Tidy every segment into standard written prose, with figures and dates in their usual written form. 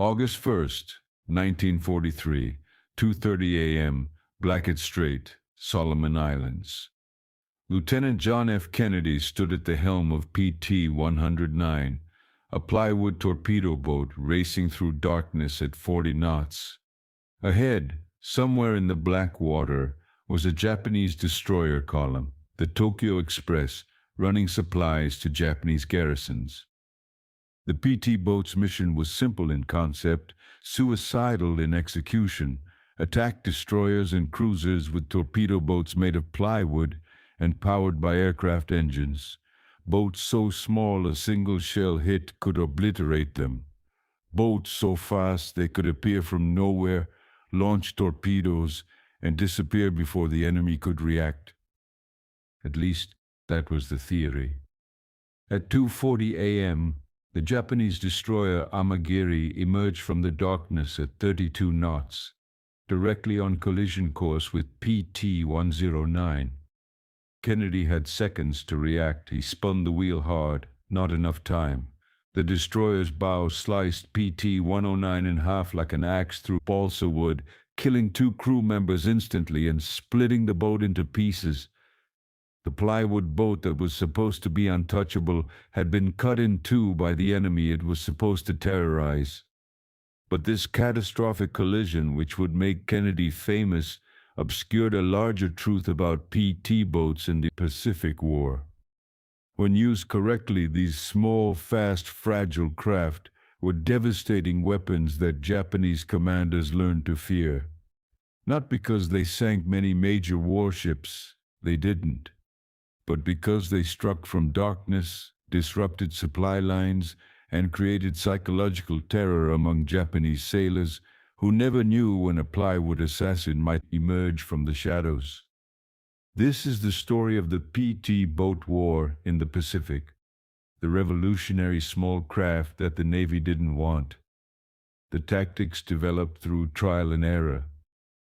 August 1st, 1943, 2:30 a.m., Blackett Strait, Solomon Islands. Lieutenant John F. Kennedy stood at the helm of PT-109, a plywood torpedo boat racing through darkness at 40 knots. Ahead, somewhere in the black water, was a Japanese destroyer column, the Tokyo Express, running supplies to Japanese garrisons. The PT boat's mission was simple in concept, suicidal in execution: attack destroyers and cruisers with torpedo boats made of plywood and powered by aircraft engines, boats so small a single shell hit could obliterate them, boats so fast they could appear from nowhere, launch torpedoes, and disappear before the enemy could react. At least, that was the theory. At 2:40 a.m., the Japanese destroyer Amagiri emerged from the darkness at 32 knots, directly on collision course with PT-109. Kennedy had seconds to react. He spun the wheel hard. Not enough time. The destroyer's bow sliced PT-109 in half like an axe through balsa wood, killing 2 crew members instantly and splitting the boat into pieces. The plywood boat that was supposed to be untouchable had been cut in two by the enemy it was supposed to terrorize. But this catastrophic collision, which would make Kennedy famous, obscured a larger truth about PT boats in the Pacific War. When used correctly, these small, fast, fragile craft were devastating weapons that Japanese commanders learned to fear. Not because they sank many major warships, they didn't, but because they struck from darkness, disrupted supply lines, and created psychological terror among Japanese sailors who never knew when a plywood assassin might emerge from the shadows. This is the story of the PT boat war in the Pacific, the revolutionary small craft that the Navy didn't want, the tactics developed through trial and error,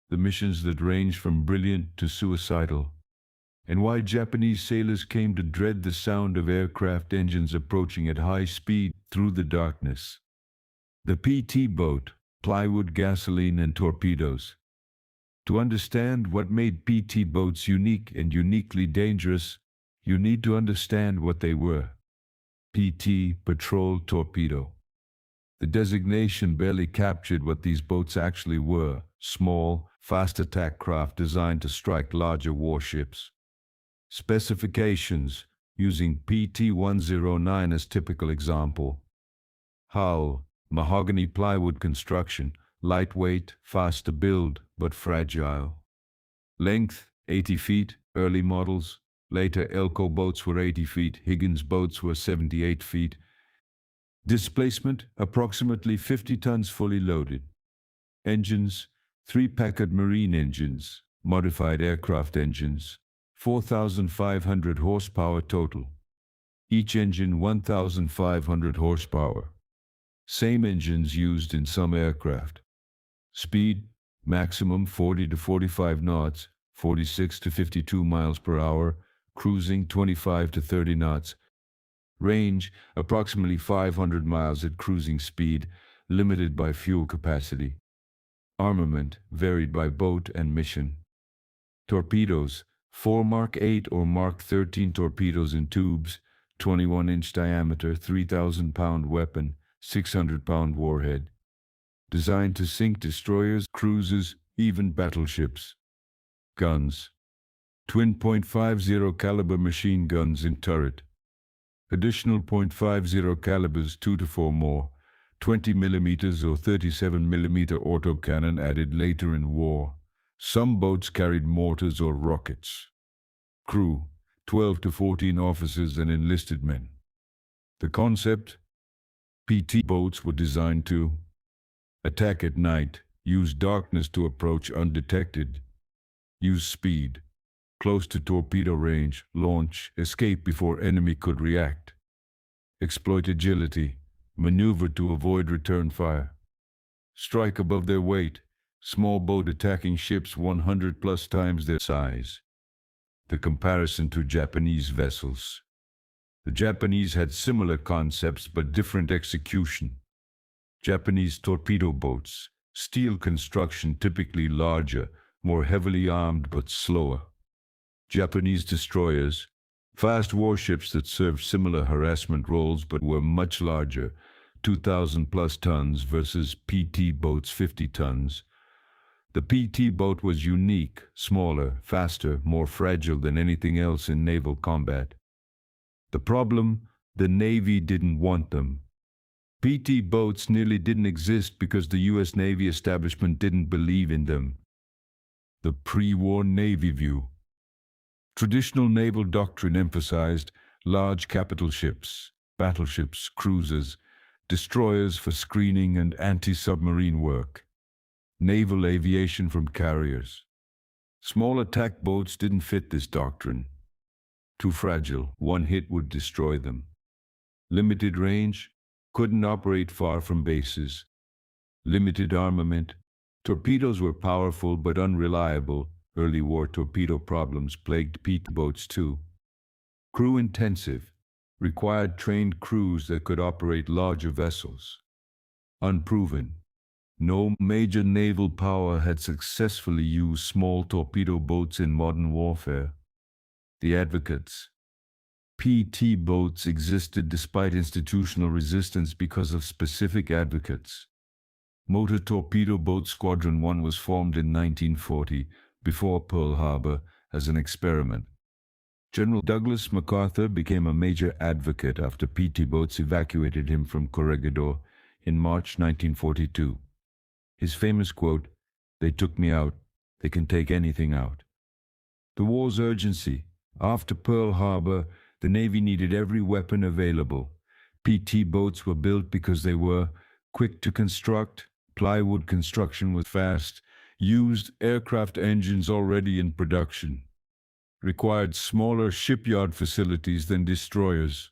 the missions that ranged from brilliant to suicidal, and why Japanese sailors came to dread the sound of aircraft engines approaching at high speed through the darkness. The PT boat, plywood, gasoline, and torpedoes. To understand what made PT boats unique and uniquely dangerous, you need to understand what they were. PT, patrol torpedo. The designation barely captured what these boats actually were: small, fast attack craft designed to strike larger warships. Specifications, using PT-109 as typical example. Hull, mahogany plywood construction, lightweight, fast to build, but fragile. Length, 80 feet, early models. Later Elco boats were 80 feet, Higgins boats were 78 feet. Displacement, approximately 50 tons fully loaded. Engines, 3 Packard Marine engines, modified aircraft engines, 4,500 horsepower total. Each engine 1,500 horsepower. Same engines used in some aircraft. Speed, maximum 40 to 45 knots, 46 to 52 miles per hour, cruising 25 to 30 knots. Range, approximately 500 miles at cruising speed, limited by fuel capacity. Armament, varied by boat and mission. Torpedoes, 4 Mark 8 or Mark 13 torpedoes in tubes, 21-inch diameter, 3,000-pound weapon, 600-pound warhead. Designed to sink destroyers, cruisers, even battleships. Guns. Twin .50 caliber machine guns in turret. Additional .50 calibers 2 to 4 more, 20 millimeters or 37 millimeter autocannon added later in war. Some boats carried mortars or rockets. Crew, 12 to 14 officers and enlisted men. The concept: PT boats were designed to attack at night, use darkness to approach undetected, use speed, close to torpedo range, launch, escape before enemy could react, exploit agility, maneuver to avoid return fire, strike above their weight, small boat attacking ships 100 plus times their size. The comparison to Japanese vessels. The Japanese had similar concepts but different execution. Japanese torpedo boats, steel construction typically larger, more heavily armed but slower. Japanese destroyers, fast warships that served similar harassment roles but were much larger, 2,000 plus tons versus PT boats 50 tons. The PT boat was unique, smaller, faster, more fragile than anything else in naval combat. The problem, the Navy didn't want them. PT boats nearly didn't exist because the U.S. Navy establishment didn't believe in them. The pre-war Navy view. Traditional naval doctrine emphasized large capital ships, battleships, cruisers, destroyers for screening and anti-submarine work. Naval aviation from carriers. Small attack boats didn't fit this doctrine. Too fragile, one hit would destroy them. Limited range, couldn't operate far from bases. Limited armament. Torpedoes were powerful but unreliable. Early war torpedo problems plagued PT boats too. Crew intensive, required trained crews that could operate larger vessels. Unproven. No major naval power had successfully used small torpedo boats in modern warfare. The advocates. PT boats existed despite institutional resistance because of specific advocates. Motor Torpedo Boat Squadron 1 was formed in 1940, before Pearl Harbor, as an experiment. General Douglas MacArthur became a major advocate after PT boats evacuated him from Corregidor in March 1942. His famous quote, "They took me out, they can take anything out." The war's urgency. After Pearl Harbor, the Navy needed every weapon available. PT boats were built because they were quick to construct, plywood construction was fast, used aircraft engines already in production, required smaller shipyard facilities than destroyers,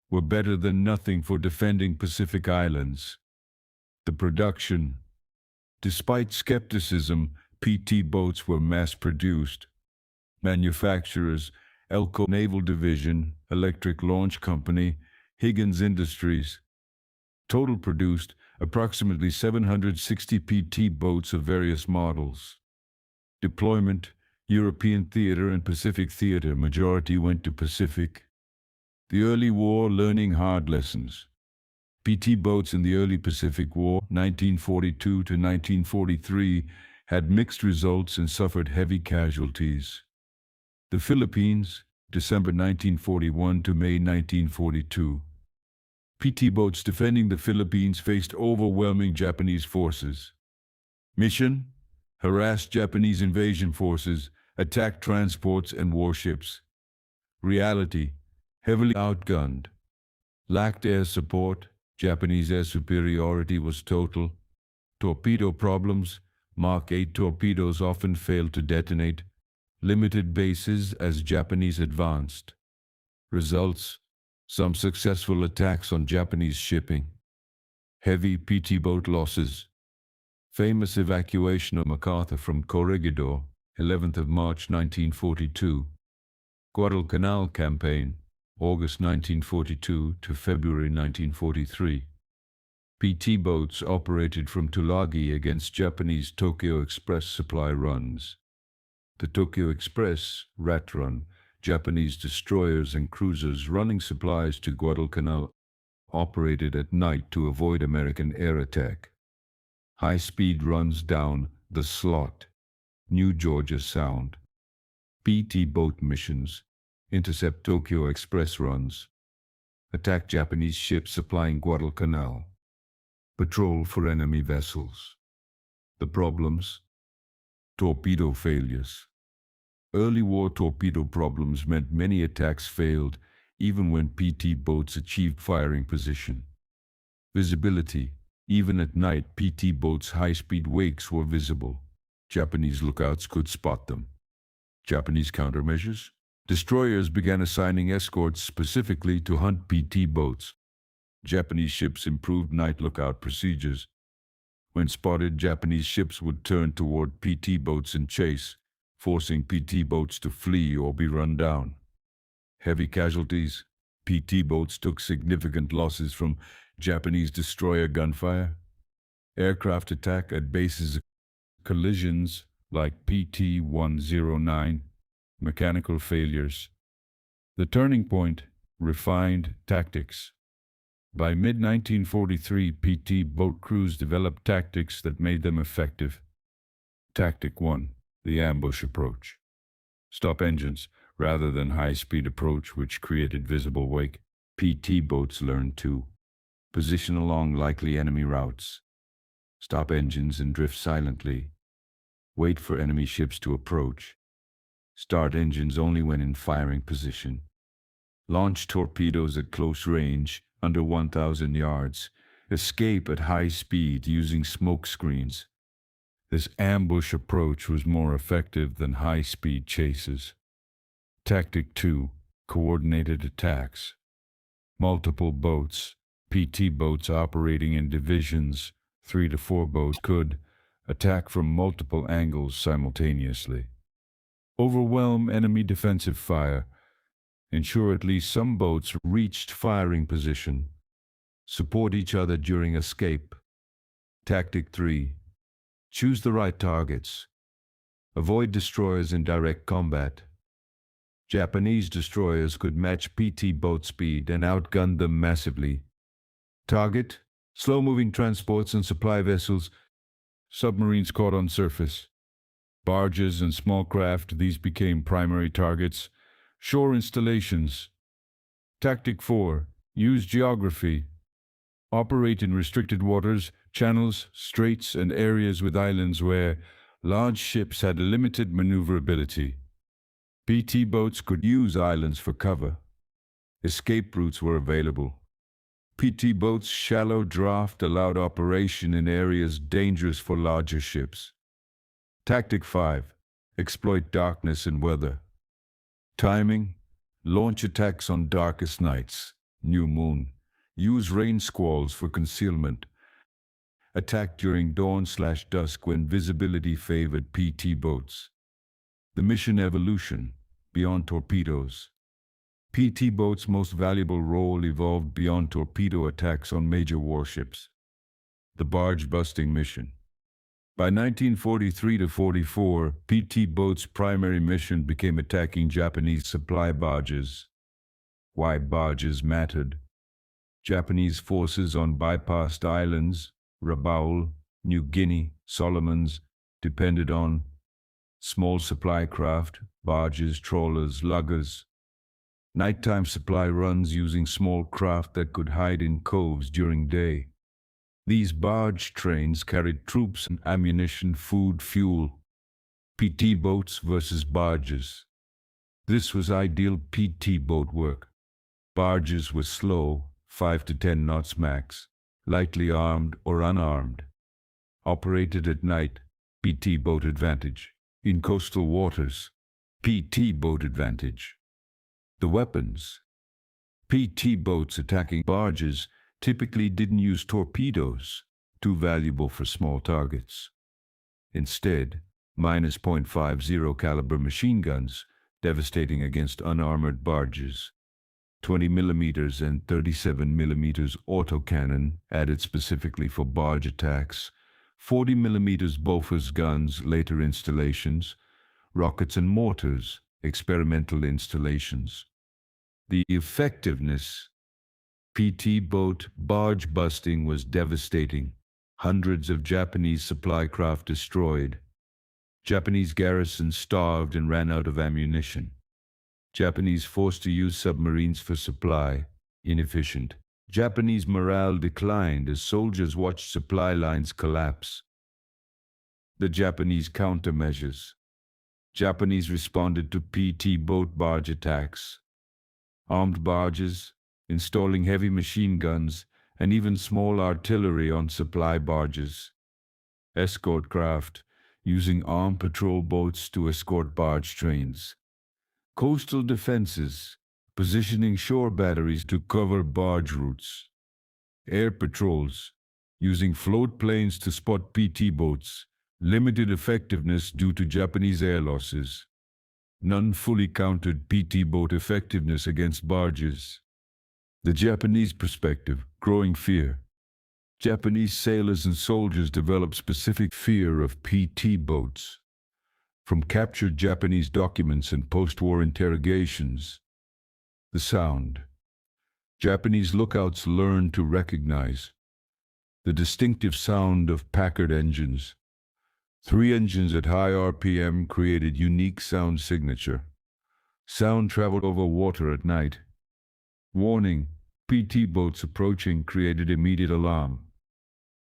were better than nothing for defending Pacific Islands. The production. Despite skepticism, PT boats were mass-produced. Manufacturers, Elco Naval Division, Electric Launch Company, Higgins Industries. Total produced approximately 760 PT boats of various models. Deployment, European theater and Pacific theater, majority went to Pacific. The early war learning hard lessons. PT boats in the early Pacific War, 1942 to 1943, had mixed results and suffered heavy casualties. The Philippines, December 1941 to May 1942. PT boats defending the Philippines faced overwhelming Japanese forces. Mission: harass Japanese invasion forces, attack transports and warships. Reality: heavily outgunned. Lacked air support, Japanese air superiority was total. Torpedo problems: Mark 8 torpedoes often failed to detonate. Limited bases as Japanese advanced. Results: some successful attacks on Japanese shipping. Heavy PT boat losses. Famous evacuation of MacArthur from Corregidor, 11th of March 1942. Guadalcanal Campaign, August 1942 to February 1943. PT boats operated from Tulagi against Japanese Tokyo Express supply runs. The Tokyo Express, Rat Run, Japanese destroyers and cruisers running supplies to Guadalcanal, operated at night to avoid American air attack. High-speed runs down the Slot, New Georgia Sound. PT boat missions, intercept Tokyo Express runs, attack Japanese ships supplying Guadalcanal, patrol for enemy vessels. The problems: torpedo failures. Early war torpedo problems meant many attacks failed, even when PT boats achieved firing position. Visibility: even at night, PT boats' high-speed wakes were visible. Japanese lookouts could spot them. Japanese countermeasures: destroyers began assigning escorts specifically to hunt PT boats. Japanese ships improved night lookout procedures. When spotted, Japanese ships would turn toward PT boats in chase, forcing PT boats to flee or be run down. Heavy casualties: PT boats took significant losses from Japanese destroyer gunfire, aircraft attack at bases, collisions like PT-109, mechanical failures. The turning point, refined tactics. By mid-1943, PT boat crews developed tactics that made them effective. Tactic 1, the ambush approach. Stop engines rather than high-speed approach, which created visible wake. PT boats learned to position along likely enemy routes. Stop engines and drift silently. Wait for enemy ships to approach. Start engines only when in firing position. Launch torpedoes at close range, under 1,000 yards. Escape at high speed using smoke screens. This ambush approach was more effective than high-speed chases. Tactic 2, coordinated attacks. Multiple boats, PT boats operating in divisions, 3 to 4 boats could attack from multiple angles simultaneously. Overwhelm enemy defensive fire. Ensure at least some boats reached firing position. Support each other during escape. Tactic 3. Choose the right targets. Avoid destroyers in direct combat. Japanese destroyers could match PT boat speed and outgun them massively. Target: slow-moving transports and supply vessels, submarines caught on surface. Barges and small craft, these became primary targets. Shore installations. Tactic 4. Use geography. Operate in restricted waters, channels, straits, and areas with islands where large ships had limited maneuverability. PT boats could use islands for cover. Escape routes were available. PT boats' shallow draft allowed operation in areas dangerous for larger ships. Tactic 5. Exploit darkness and weather. Timing: launch attacks on darkest nights, new moon. Use rain squalls for concealment. Attack during dawn/dusk when visibility favored PT boats. The mission evolution: beyond torpedoes. PT boats' most valuable role evolved beyond torpedo attacks on major warships. The barge-busting mission. By 1943 to 44, PT boats' primary mission became attacking Japanese supply barges. Why barges mattered. Japanese forces on bypassed islands, Rabaul, New Guinea, Solomons, depended on small supply craft, barges, trawlers, luggers. Nighttime supply runs using small craft that could hide in coves during day. These barge trains carried troops and ammunition, food, fuel. PT boats versus barges. This was ideal PT boat work. Barges were slow, 5 to 10 knots max, lightly armed or unarmed. Operated at night, PT boat advantage. In coastal waters, PT boat advantage. The weapons. PT boats attacking barges typically didn't use torpedoes, too valuable for small targets. Instead, -.50 caliber machine guns, devastating against unarmored barges. 20 millimeters and 37 millimeters autocannon, added specifically for barge attacks. 40 millimeters Bofors guns, later installations. Rockets and mortars, experimental installations. The effectiveness. PT boat barge busting was devastating. Hundreds of Japanese supply craft destroyed. Japanese garrisons starved and ran out of ammunition. Japanese forced to use submarines for supply, inefficient. Japanese morale declined as soldiers watched supply lines collapse. The Japanese countermeasures. Japanese responded to PT boat barge attacks. Armed barges, installing heavy machine guns, and even small artillery on supply barges. Escort craft, using armed patrol boats to escort barge trains. Coastal defenses, positioning shore batteries to cover barge routes. Air patrols, using float planes to spot PT boats. Limited effectiveness due to Japanese air losses. None fully countered PT boat effectiveness against barges. The Japanese perspective, growing fear. Japanese sailors and soldiers developed specific fear of PT boats. From captured Japanese documents and post-war interrogations. The sound. Japanese lookouts learned to recognize the distinctive sound of Packard engines. 3 engines at high RPM created unique sound signature. Sound traveled over water at night. Warning, PT boats approaching created immediate alarm.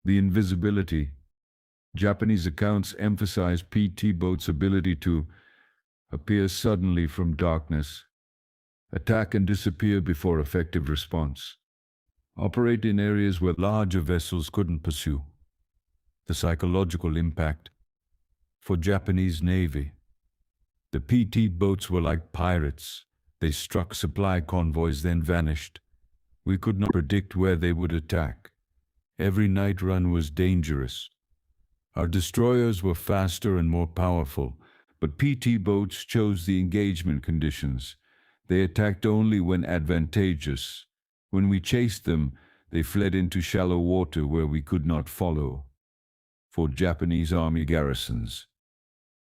The invisibility. Japanese accounts emphasize PT boats' ability to appear suddenly from darkness, attack and disappear before effective response, operate in areas where larger vessels couldn't pursue. The psychological impact. For Japanese Navy, the PT boats were like pirates. They struck supply convoys, then vanished. We could not predict where they would attack. Every night run was dangerous. Our destroyers were faster and more powerful, but PT boats chose the engagement conditions. They attacked only when advantageous. When we chased them, they fled into shallow water where we could not follow. For Japanese Army garrisons,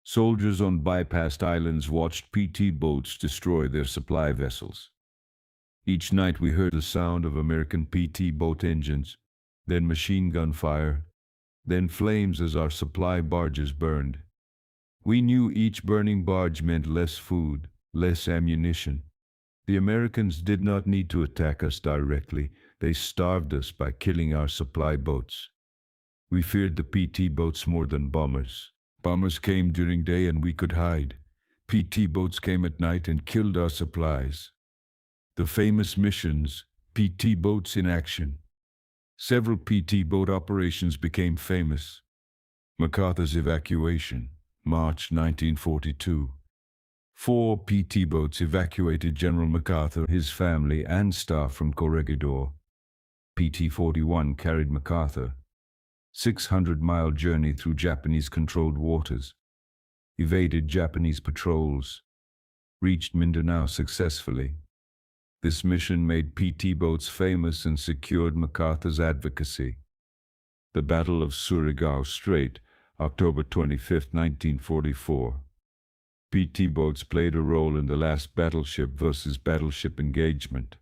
soldiers on bypassed islands watched PT boats destroy their supply vessels. Each night we heard the sound of American PT boat engines, then machine gun fire, then flames as our supply barges burned. We knew each burning barge meant less food, less ammunition. The Americans did not need to attack us directly. They starved us by killing our supply boats. We feared the PT boats more than bombers. Bombers came during day and we could hide. PT boats came at night and killed our supplies. The famous missions, PT boats in action. Several PT boat operations became famous. MacArthur's evacuation, March 1942. 4 PT boats evacuated General MacArthur, his family, and staff from Corregidor. PT-41 carried MacArthur. 600-mile journey through Japanese-controlled waters. Evaded Japanese patrols. Reached Mindanao successfully. This mission made PT boats famous and secured MacArthur's advocacy. The Battle of Surigao Strait, October 25, 1944. PT boats played a role in the last battleship versus battleship engagement.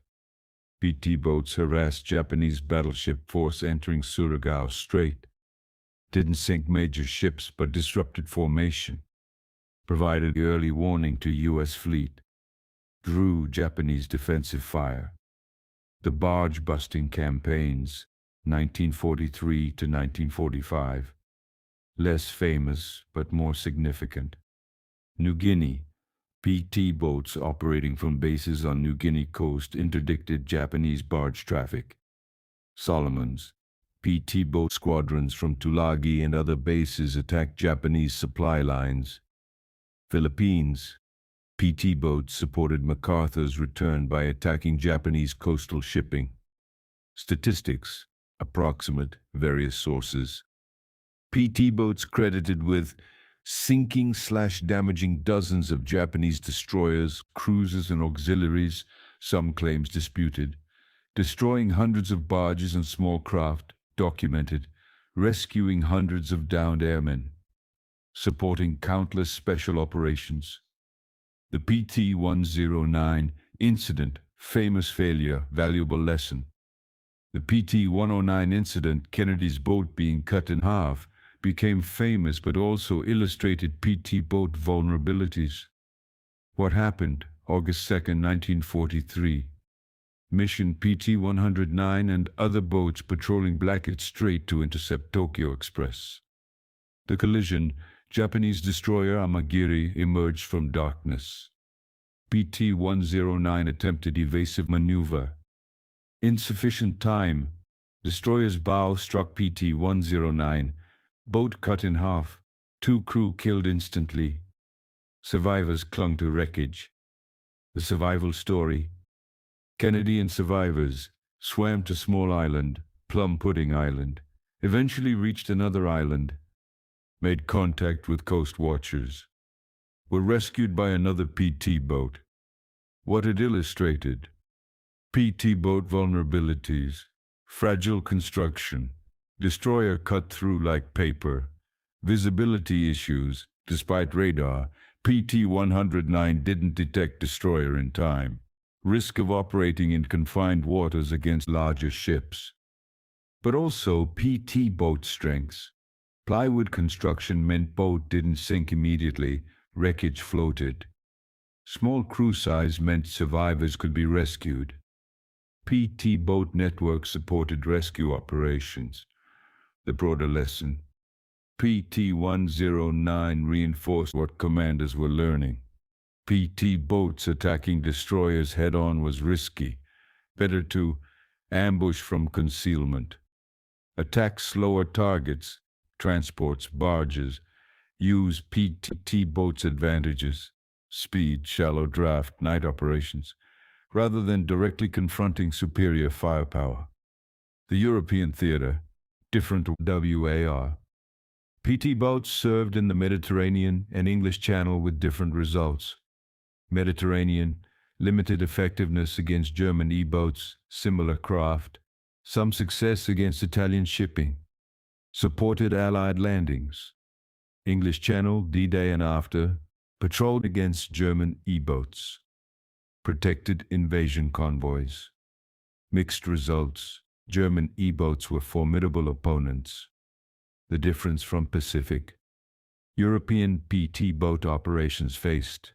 PT boats harassed Japanese battleship force entering Surigao Strait. Didn't sink major ships but disrupted formation. Provided early warning to U.S. fleet. Drew Japanese defensive fire. The barge-busting campaigns, 1943 to 1945. Less famous but more significant. New Guinea. PT boats operating from bases on New Guinea coast interdicted Japanese barge traffic. Solomons. PT boat squadrons from Tulagi and other bases attacked Japanese supply lines. Philippines. PT boats supported MacArthur's return by attacking Japanese coastal shipping. Statistics. Approximate. Various sources. PT boats credited with sinking/damaging dozens of Japanese destroyers, cruisers, and auxiliaries, some claims disputed. Destroying hundreds of barges and small craft, documented. Rescuing hundreds of downed airmen. Supporting countless special operations. The PT-109 incident, famous failure, valuable lesson. The PT-109 incident, Kennedy's boat being cut in half, became famous but also illustrated PT boat vulnerabilities. What happened? August 2, 1943. Mission PT-109 and other boats patrolling Blackett Strait to intercept Tokyo Express. The collision, Japanese destroyer Amagiri emerged from darkness. PT-109 attempted evasive maneuver. Insufficient time. Destroyer's bow struck PT-109. Boat cut in half. 2 crew killed instantly. Survivors clung to wreckage. The survival story. Kennedy and survivors swam to small island, Plum Pudding Island, eventually reached another island, made contact with coast watchers, were rescued by another PT boat. What it illustrated. PT boat vulnerabilities, fragile construction, destroyer cut through like paper, visibility issues, despite radar, PT-109 didn't detect destroyer in time, risk of operating in confined waters against larger ships. But also PT boat strengths. Plywood construction meant boat didn't sink immediately, wreckage floated. Small crew size meant survivors could be rescued. PT boat network supported rescue operations. The broader lesson. PT-109 reinforced what commanders were learning. PT boats attacking destroyers head-on was risky. Better to ambush from concealment. Attack slower targets, transports, barges. Use PT boats' advantages. Speed, shallow draft, night operations, rather than directly confronting superior firepower. The European theater, different WAR. PT boats served in the Mediterranean and English Channel with different results. Mediterranean, limited effectiveness against German E-boats, similar craft. Some success against Italian shipping. Supported Allied landings. English Channel, D-Day and after, patrolled against German E-boats. Protected invasion convoys. Mixed results. German E-boats were formidable opponents. The difference from Pacific. European PT boat operations faced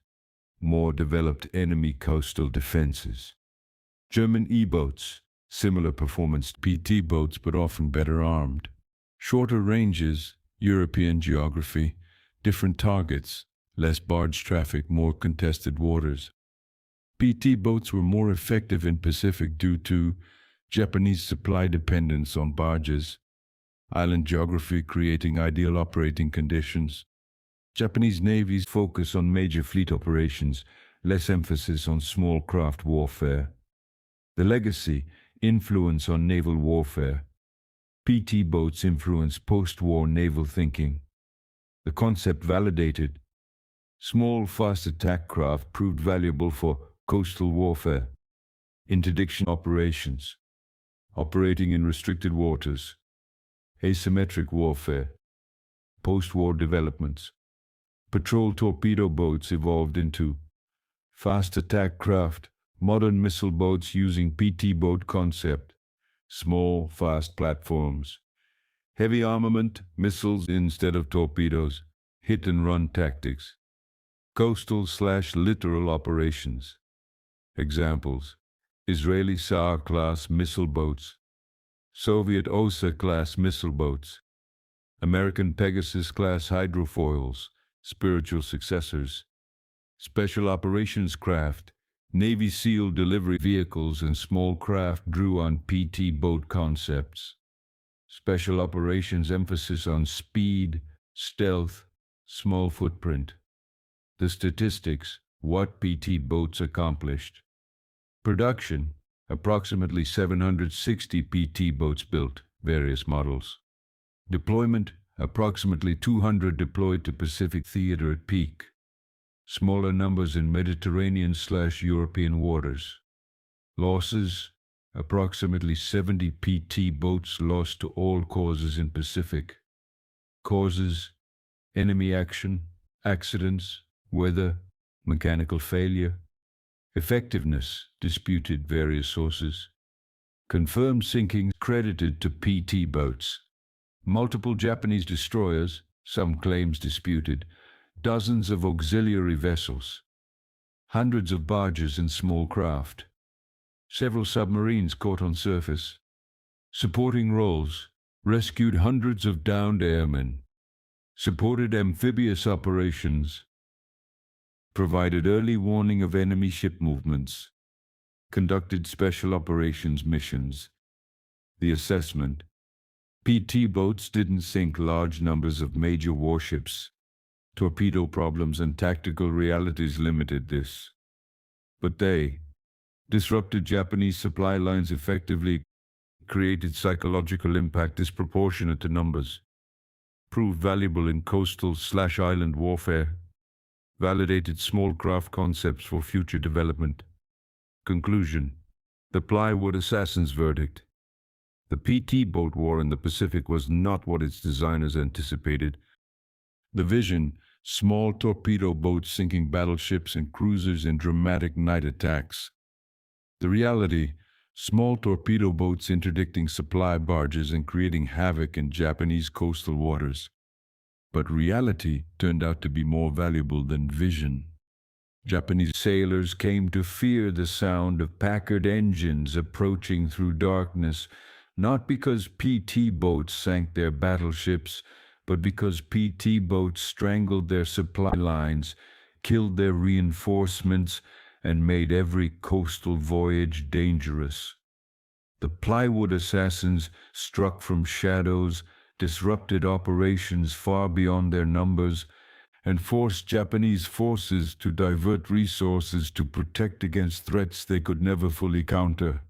more developed enemy coastal defenses. German E-boats, similar performance to PT boats but often better armed. Shorter ranges, European geography, different targets, less barge traffic, more contested waters. PT boats were more effective in Pacific due to Japanese supply dependence on barges, island geography creating ideal operating conditions. Japanese Navy's focus on major fleet operations, less emphasis on small craft warfare. The legacy, influence on naval warfare. PT boats influence post-war naval thinking. The concept validated. Small, fast attack craft proved valuable for coastal warfare. Interdiction operations. Operating in restricted waters. Asymmetric warfare. Post-war developments. Patrol torpedo boats evolved into fast attack craft, modern missile boats using PT boat concept, small, fast platforms, heavy armament, missiles instead of torpedoes, hit-and-run tactics, coastal/littoral operations. Examples: Israeli Saar-class missile boats, Soviet Osa-class missile boats, American Pegasus-class hydrofoils, spiritual successors, special operations craft, Navy SEAL delivery vehicles and small craft drew on PT boat concepts. Special operations emphasis on speed, stealth, small footprint. The statistics, what PT boats accomplished. Production, approximately 760 PT boats built, various models. Deployment, approximately 200 deployed to Pacific theater at peak. Smaller numbers in Mediterranean/European waters. Losses, approximately 70 PT boats lost to all causes in Pacific. Causes, enemy action, accidents, weather, mechanical failure. Effectiveness, disputed, various sources. Confirmed sinkings credited to PT boats. Multiple Japanese destroyers, some claims disputed, dozens of auxiliary vessels, hundreds of barges and small craft, several submarines caught on surface. Supporting roles, rescued hundreds of downed airmen, supported amphibious operations, provided early warning of enemy ship movements, conducted special operations missions. The assessment: PT boats didn't sink large numbers of major warships. Torpedo problems and tactical realities limited this. But they disrupted Japanese supply lines effectively, created psychological impact disproportionate to numbers, proved valuable in coastal/island warfare, validated small craft concepts for future development. Conclusion: The Plywood assassin's verdict. The PT boat war in the Pacific was not what its designers anticipated. The vision, small torpedo boats sinking battleships and cruisers in dramatic night attacks. The reality, small torpedo boats interdicting supply barges and creating havoc in Japanese coastal waters. But reality turned out to be more valuable than vision. Japanese sailors came to fear the sound of Packard engines approaching through darkness, not because PT boats sank their battleships, but because PT boats strangled their supply lines, killed their reinforcements, and made every coastal voyage dangerous. The Plywood assassins struck from shadows, disrupted operations far beyond their numbers, and forced Japanese forces to divert resources to protect against threats they could never fully counter.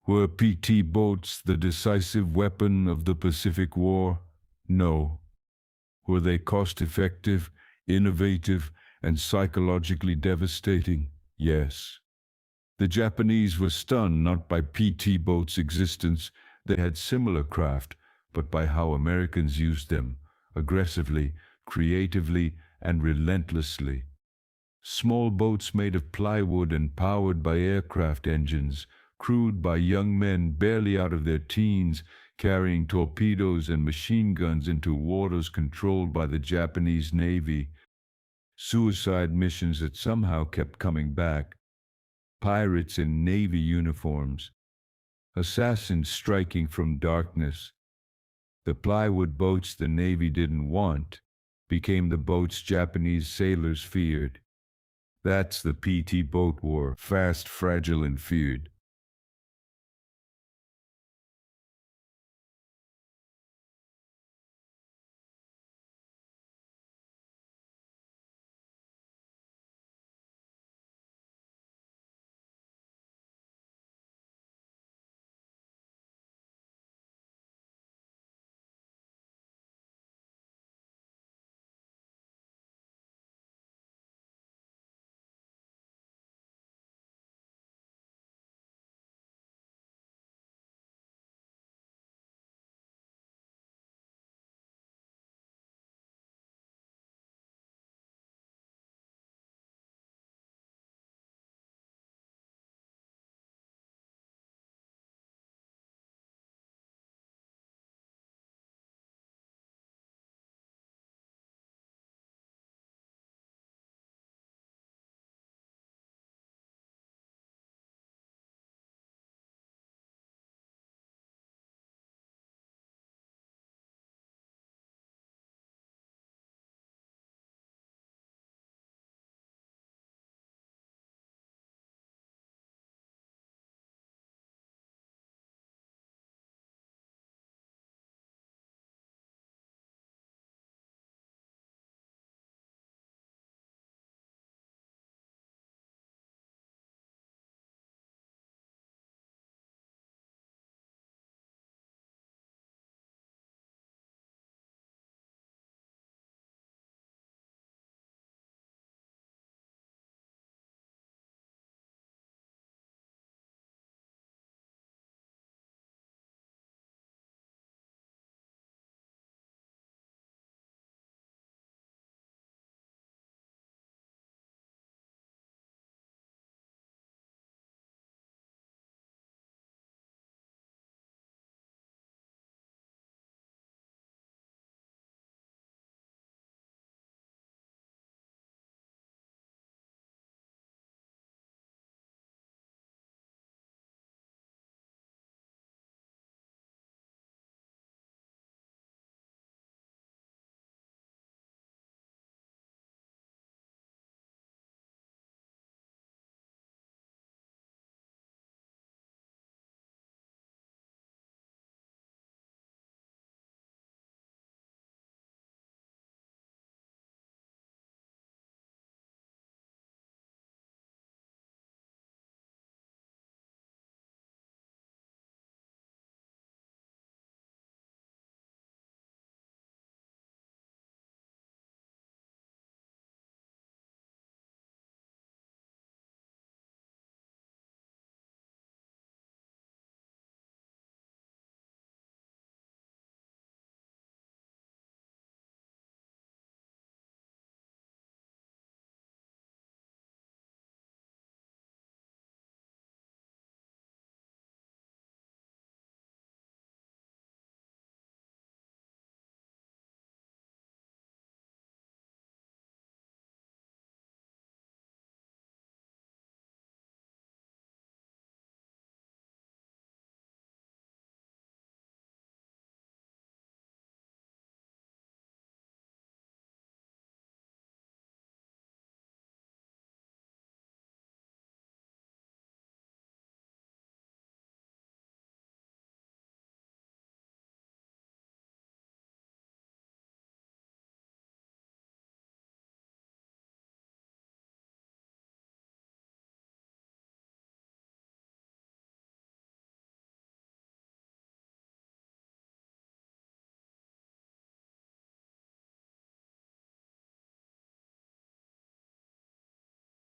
Were PT boats the decisive weapon of the Pacific War? No. Were they cost-effective, innovative, and psychologically devastating? Yes. The Japanese were stunned not by PT boats' existence, they had similar craft, but by how Americans used them, aggressively, creatively, and relentlessly. Small boats made of plywood and powered by aircraft engines, crewed by young men barely out of their teens, carrying torpedoes and machine guns into waters controlled by the Japanese Navy. Suicide missions that somehow kept coming back. Pirates in Navy uniforms. Assassins striking from darkness. The plywood boats the Navy didn't want became the boats Japanese sailors feared. That's the PT boat war, fast, fragile, and feared.